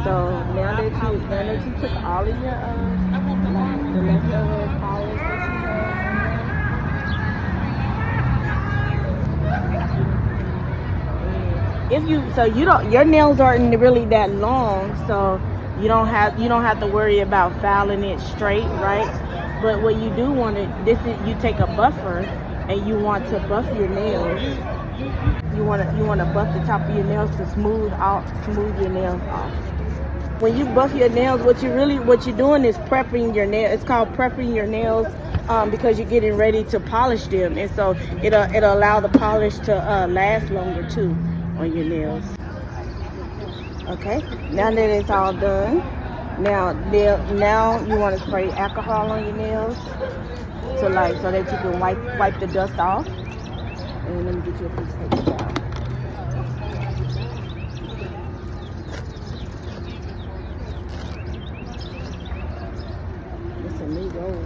So now that you took all of your the leftover polish that you had, if your nails aren't really that long, so you don't have to worry about filing it straight, right? But what you do want to you take a buffer and you want to buff your nails. You want to buff the top of your nails to smooth your nails off. When you buff your nails, what you're doing is prepping your nails. It's called prepping your nails because you're getting ready to polish them, and so it'll allow the polish to last longer too on your nails. Okay, now that it's all done, now you want to spray alcohol on your nails so that you can wipe the dust off. And let me get you a piece of paper towel. It's a new roll.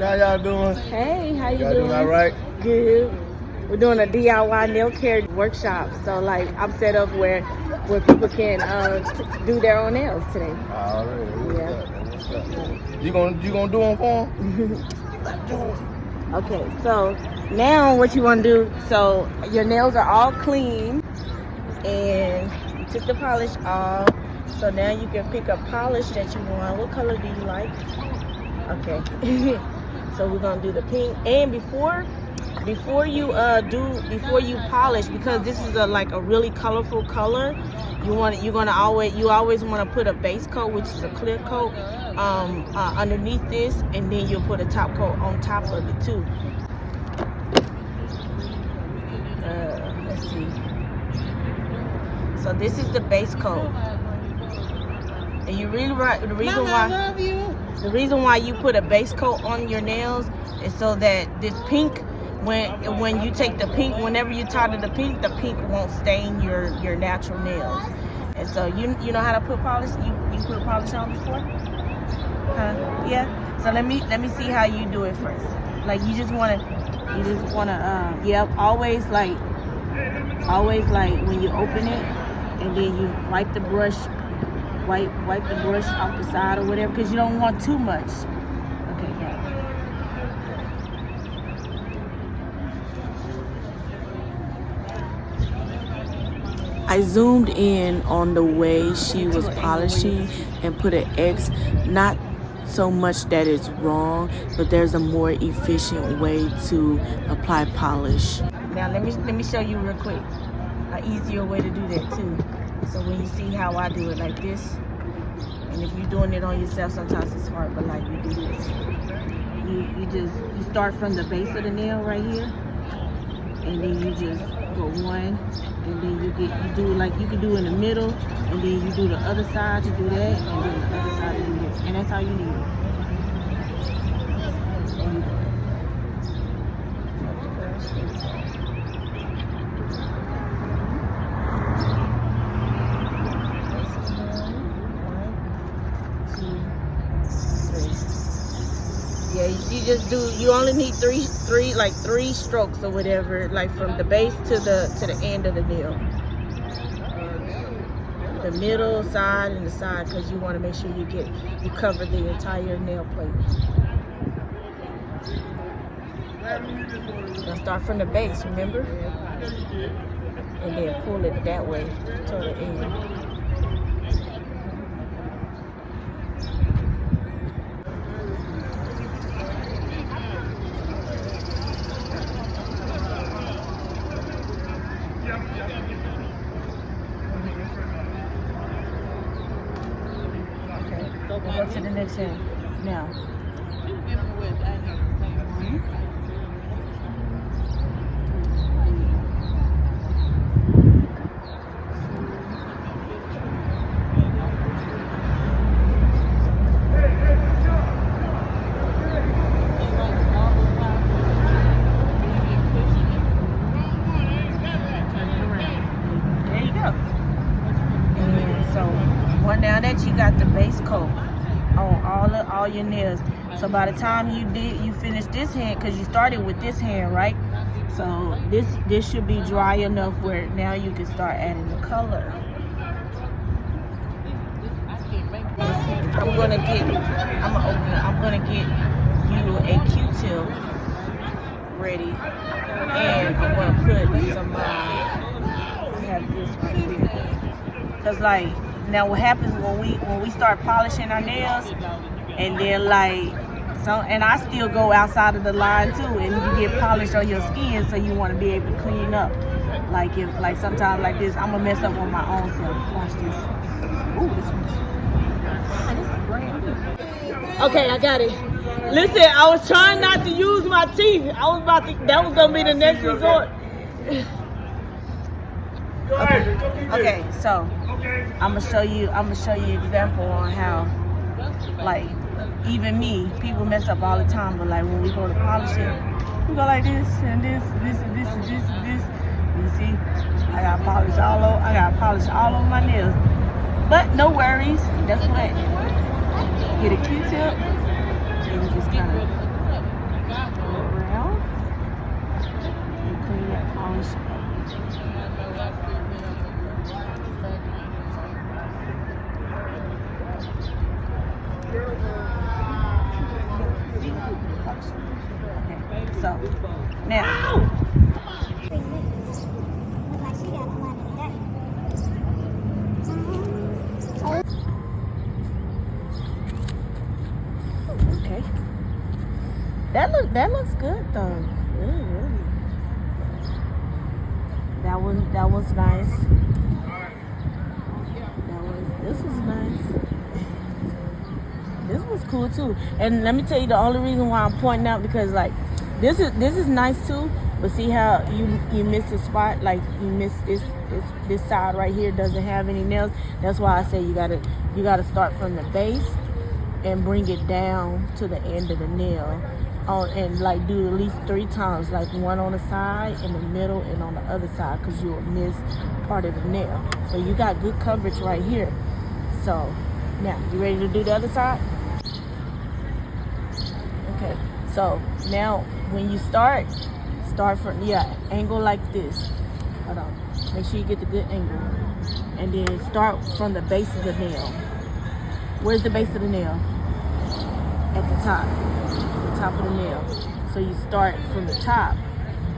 How y'all doing? Hey, how you doing? All right? Good. We're doing a DIY nail care workshop. So I'm set up where people can do their own nails today. All right. What's up? You gonna do them for them? Okay, so now what you want to do, so your nails are all clean and you took the polish off. So now you can pick a polish that you want. What color do you like? Okay. So we're gonna do the pink. And before you polish, because this is a really colorful color, you always want to put a base coat, which is a clear coat, underneath this, and then you'll put a top coat on top of it too. Let's see. So this is the base coat. And you really right. The reason why you put a base coat on your nails is so that this pink, when you take the pink, whenever you tie to the pink won't stain your natural nails. And so you know how to put polish. You put polish on before? Huh? Yeah. So let me see how you do it first. Like you just wanna always like when you open it, and then you wipe the brush off the side or whatever, because you don't want too much. Okay, yeah. I zoomed in on the way she was polishing and put an X, not so much that it's wrong, but there's a more efficient way to apply polish. Now let me show you real quick an easier way to do that too. So when you see how I do it like this, and if you're doing it on yourself, sometimes it's hard, but like you do this. You start from the base of the nail right here, and then you just go one, and then you do like you can do in the middle, and then you do the other side to do that, and then the other side to do this, and that's how you need it. Yeah, you only need three strokes or whatever, like from the base to the end of the nail. The middle, side, and the side, because you want to make sure you cover the entire nail plate. Now start from the base, remember? And then pull it that way to the end. We'll go to the next hand now. Now that you got the base coat, on all your nails. So by the time you finish this hand, because you started with this hand, right? So this should be dry enough where now you can start adding the color. I'm gonna get you a Q-tip ready, and I'm gonna put some. I have this right here. Cause like now, what happens when we start polishing our nails, and then like and I still go outside of the line too, and you get polish on your skin, so you want to be able to clean up. Like sometimes like this, I'm gonna mess up on my own self. Watch this. Ooh, this one's. This is brand new. Okay, I got it. Listen, I was trying not to use my teeth. That was gonna be the next resort. Okay, so I'm gonna show you example on how, like, even me, people mess up all the time, but like when we go to polish it, we go like this and this and this and this and this and this. You see, I got polish all over my nails. But no worries, that's what. Get a Q-tip and you just kind of go around and clean that polish up. Okay, so now. Okay. That looks good though. Really. That was nice. This was nice. This was cool too. And let me tell you the only reason why I'm pointing out, because like this is nice too, but see how you missed the spot, like you missed this side right here doesn't have any nails. That's why I say you gotta start from the base and bring it down to the end of the nail, and like do at least 3 times, like one on the side, in the middle, and on the other side, because you'll miss part of the nail. So you got good coverage right here. So now you ready to do the other side? Okay, so now when you start from angle like this. Hold on, make sure you get the good angle, and then start from the base of the nail. Where's the base of the nail? At the top of the nail. So you start from the top,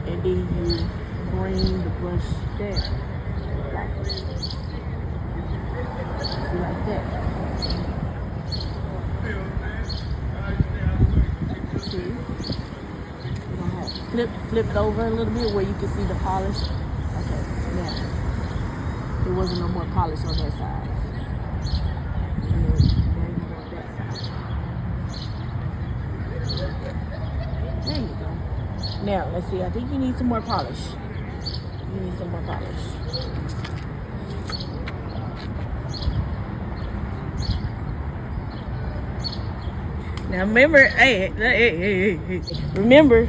and then you bring the brush down, like this. See, like that. See? You're gonna have flip it over a little bit where you can see the polish. Okay, now there wasn't no more polish on that side. There you go. Now, let's see. I think you need some more polish. You need some more polish. Now, remember, hey. Remember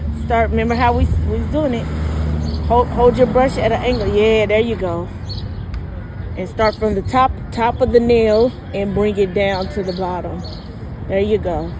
how we was doing it. Hold your brush at an angle. Yeah, there you go. And start from the top of the nail and bring it down to the bottom. There you go.